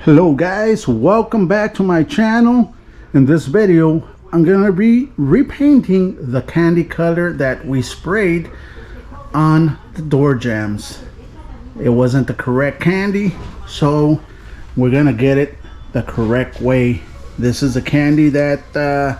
Hello guys, welcome back to my channel. In this video I'm gonna be repainting the candy color that we sprayed on the door jambs. It wasn't the correct candy, so we're gonna get it the correct way. This is a candy that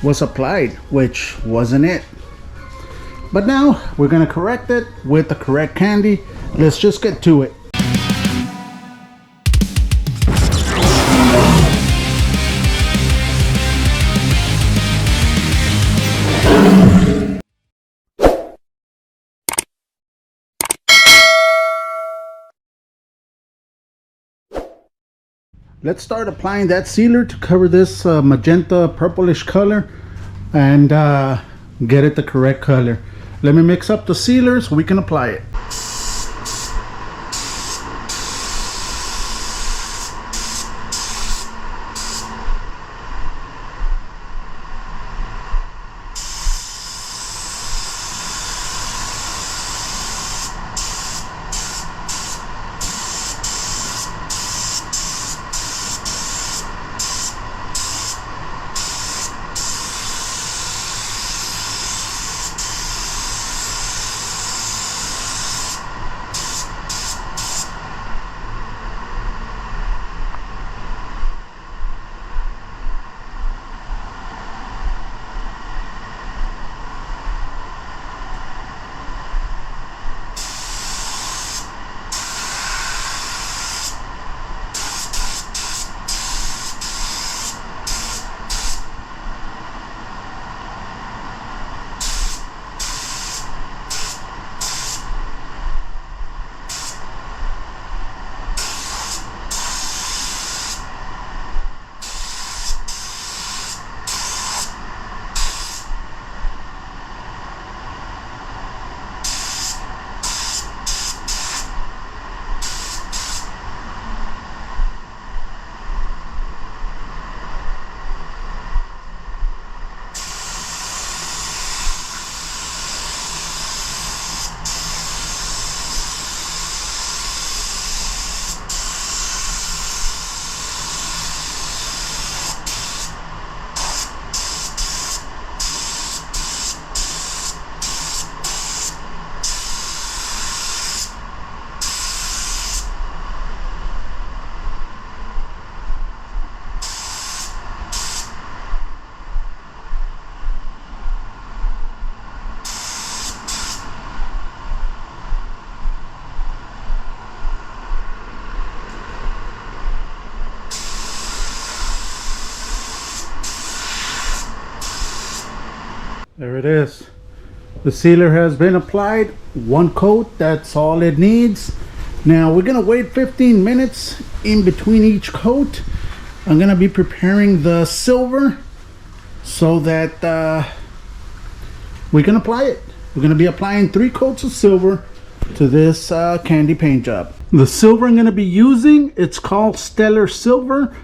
was applied, which wasn't it. But now we're gonna correct it with the correct candy. Let's just get to it. Let's start applying that sealer to cover this magenta purplish color and get it the correct color. Let me mix up the sealer so we can apply it. There it is. The sealer has been applied. One coat, that's all it needs. Now we're gonna wait 15 minutes in between each coat. I'm gonna be preparing the silver so that we can apply it. We're gonna be applying 3 coats of silver to this candy paint job. The silver I'm gonna be using, it's called Stellar Silver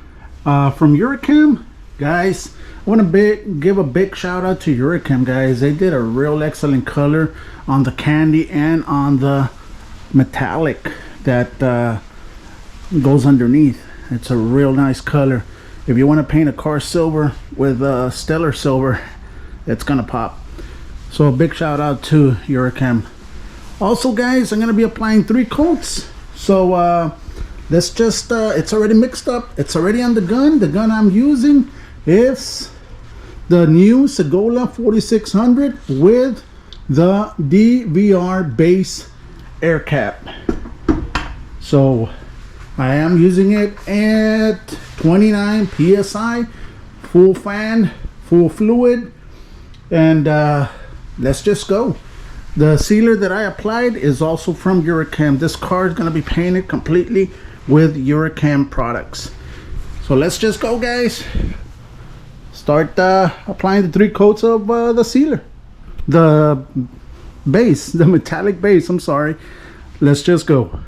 from Eurocam. Guys, I want to give a big shout out to Eurocam, guys. They did a real excellent color on the candy and on the metallic that goes underneath. It's a real nice color. If you want to paint a car silver with Stellar Silver, it's gonna pop. So a big shout out to Eurocam. Also guys, I'm gonna be applying 3 coats. So let's just it's already mixed up, it's already on the gun. The gun I'm using is the new Segola 4600 with the DVR base air cap. So I am using it at 29 psi, full fan, full fluid, and let's just go. The sealer that I applied is also from Eurocam. This car is going to be painted completely with Eurocam products. So let's just go guys. Start applying the 3 coats of the sealer, the base, the metallic base, I'm sorry. Let's just go.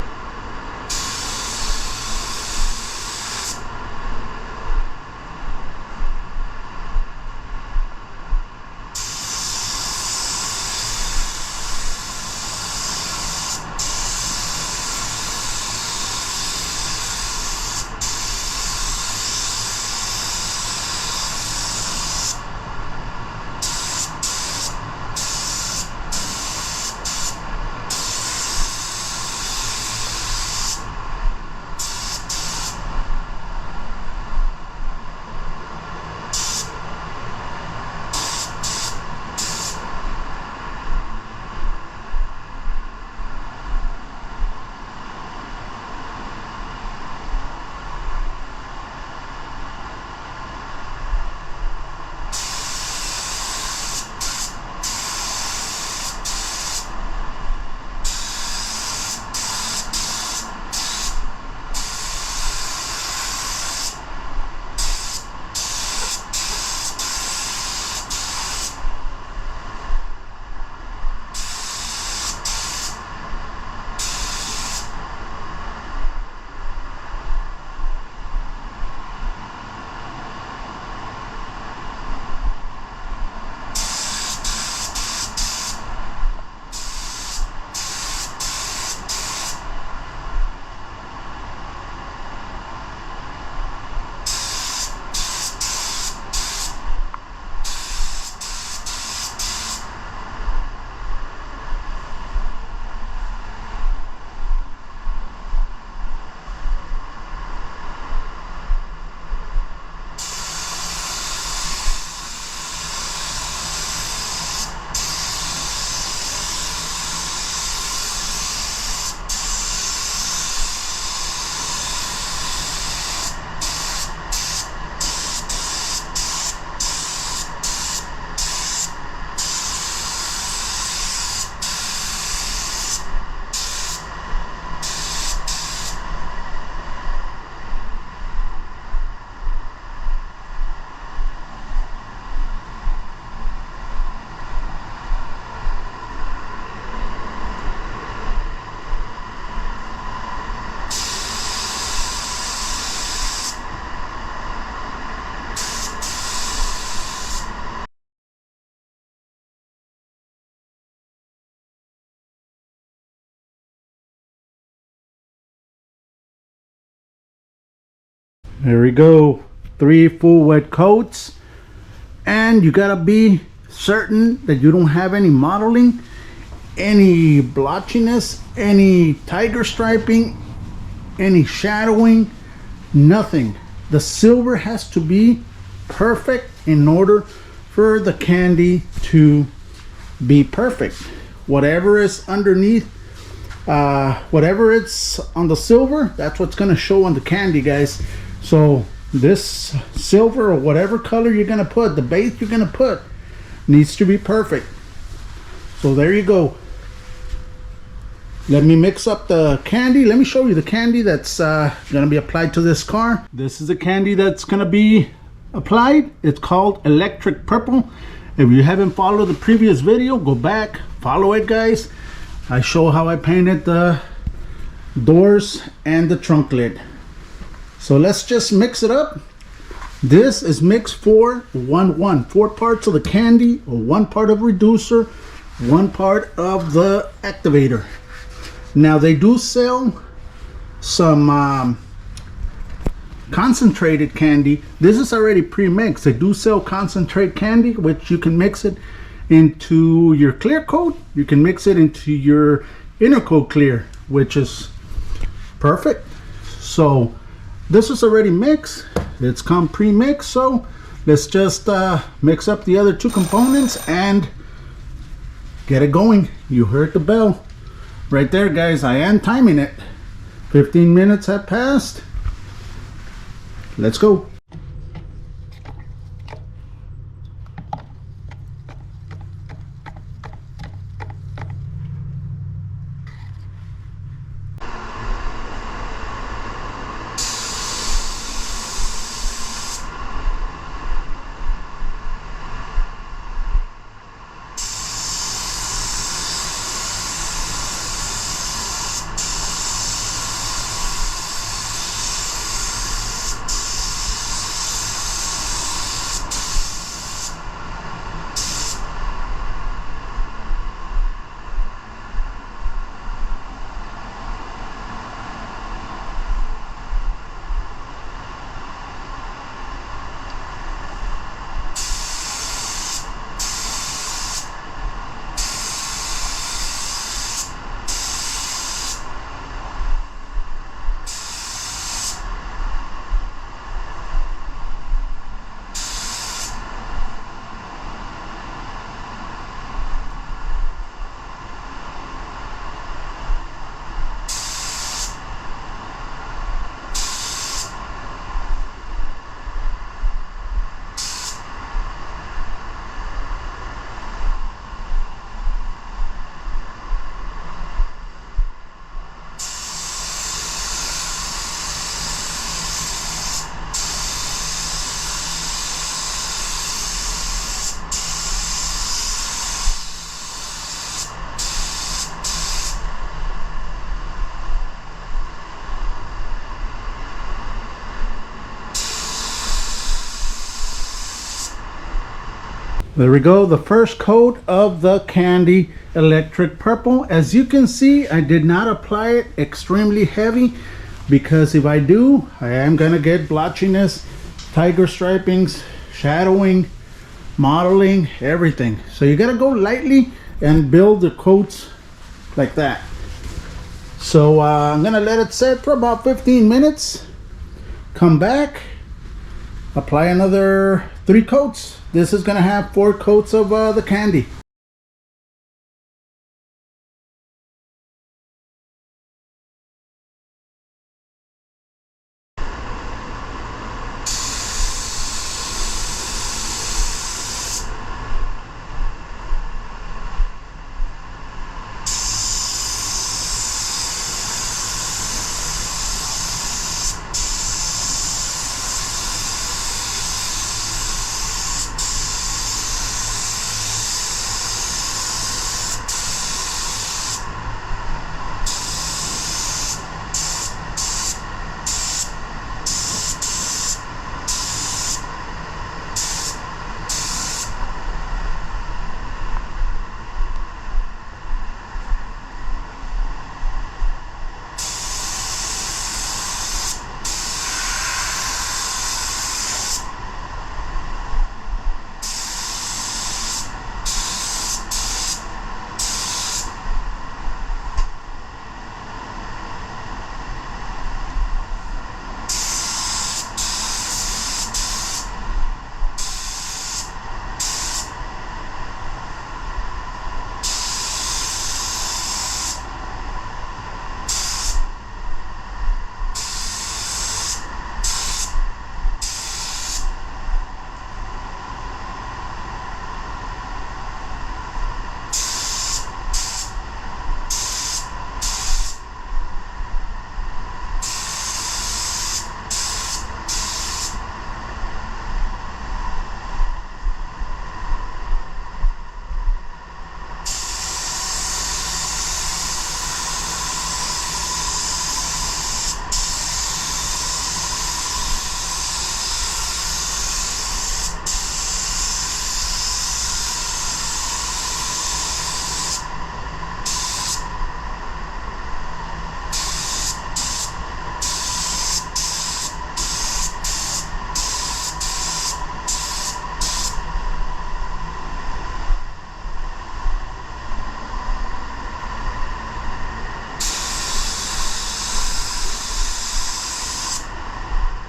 There we go. 3 full wet coats. And you gotta be certain that you don't have any mottling, any blotchiness, any tiger striping, any shadowing, nothing. The silver has to be perfect in order for the candy to be perfect. Whatever is underneath, whatever it's on the silver, that's what's gonna show on the candy, guys. So this silver or whatever color you're gonna put, the base you're gonna put, needs to be perfect. So there you go. Let me mix up the candy. Let me show you the candy that's gonna be applied to this car. This is the candy that's gonna be applied. It's called Electric Purple. If you haven't followed the previous video, go back, follow it, guys. I show how I painted the doors and the trunk lid. So let's just mix it up. This is mixed 4-1-1. 4 parts of the candy, or 1 part of reducer, 1 part of the activator. Now they do sell some concentrated candy. This is already pre-mixed. They do sell concentrate candy, which you can mix it into your clear coat. You can mix it into your inner coat clear, which is perfect. So this is already mixed. It's come pre-mixed. So let's just mix up the other 2 components and get it going. You heard the bell right there, guys. I am timing it. 15 minutes have passed. Let's go. There we go, the first coat of the candy Electric Purple. As you can see, I did not apply it extremely heavy, because if I do, I am gonna get blotchiness, tiger stripings, shadowing, modeling, everything. So you gotta go lightly and build the coats like that. So I'm gonna let it set for about 15 minutes. Come back, apply another 3 coats. This is gonna have 4 coats of the candy.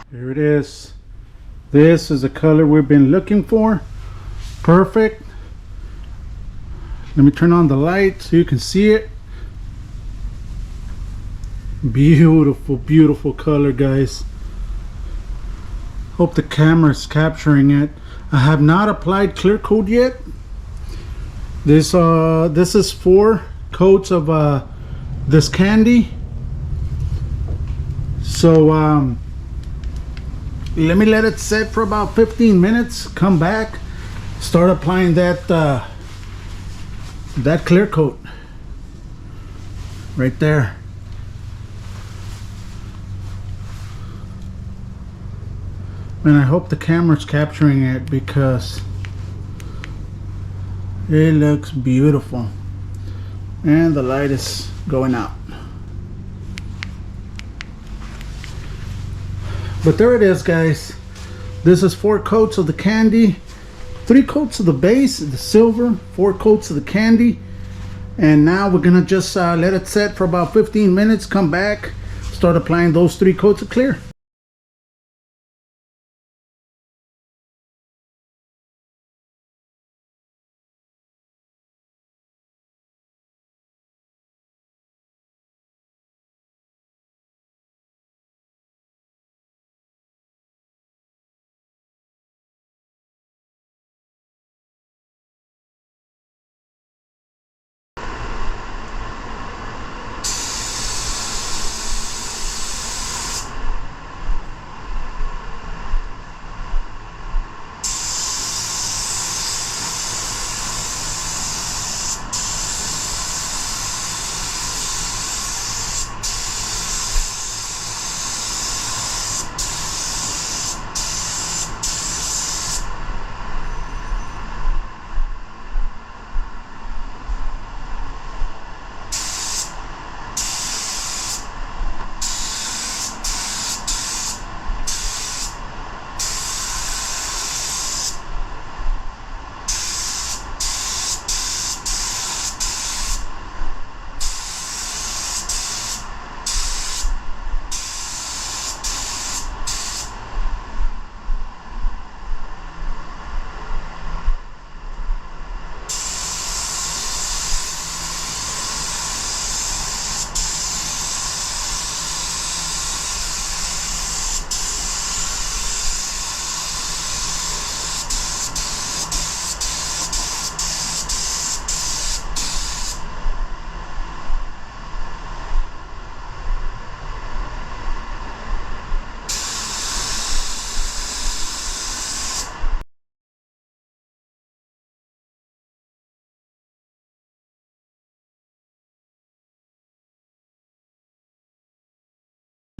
Here it is. This is the color we've been looking for. Perfect. Let me turn on the light so you can see it. Beautiful, beautiful color, guys. Hope the camera's capturing it. I have not applied clear coat yet. This is 4 coats of this candy. So let me let it set for about 15 minutes. Come back, start applying that that clear coat right there. And I hope the camera's capturing it because it looks beautiful. And the light is going out. But there it is, guys. This is 4 coats of the candy, 3 coats of the base, the silver, 4 coats of the candy. And now we're gonna just let it set for about 15 minutes, come back, start applying those 3 coats of clear.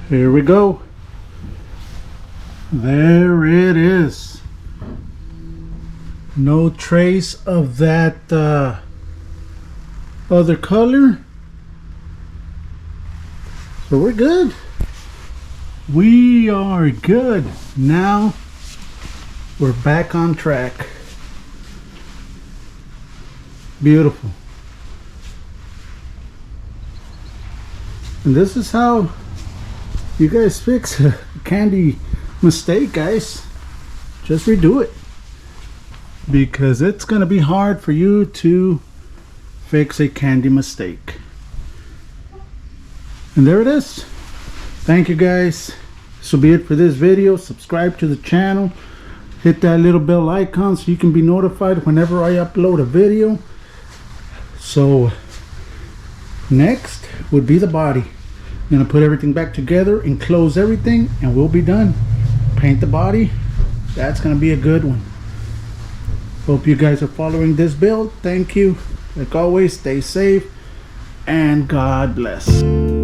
Here we go. There it is. No trace of that other color. So we're good. We are good. Now we're back on track. Beautiful. And this is how you guys fix a candy mistake, guys. Just redo it, because it's gonna be hard for you to fix a candy mistake. And there it is. Thank you, guys. This will be it for this video. Subscribe to the channel, hit that little bell icon so you can be notified whenever I upload a video. So next would be the body. I'm gonna put everything back together and close everything, and we'll be done. Paint the body. That's gonna be a good one. Hope you guys are following this build. Thank you. Like always, stay safe and God bless.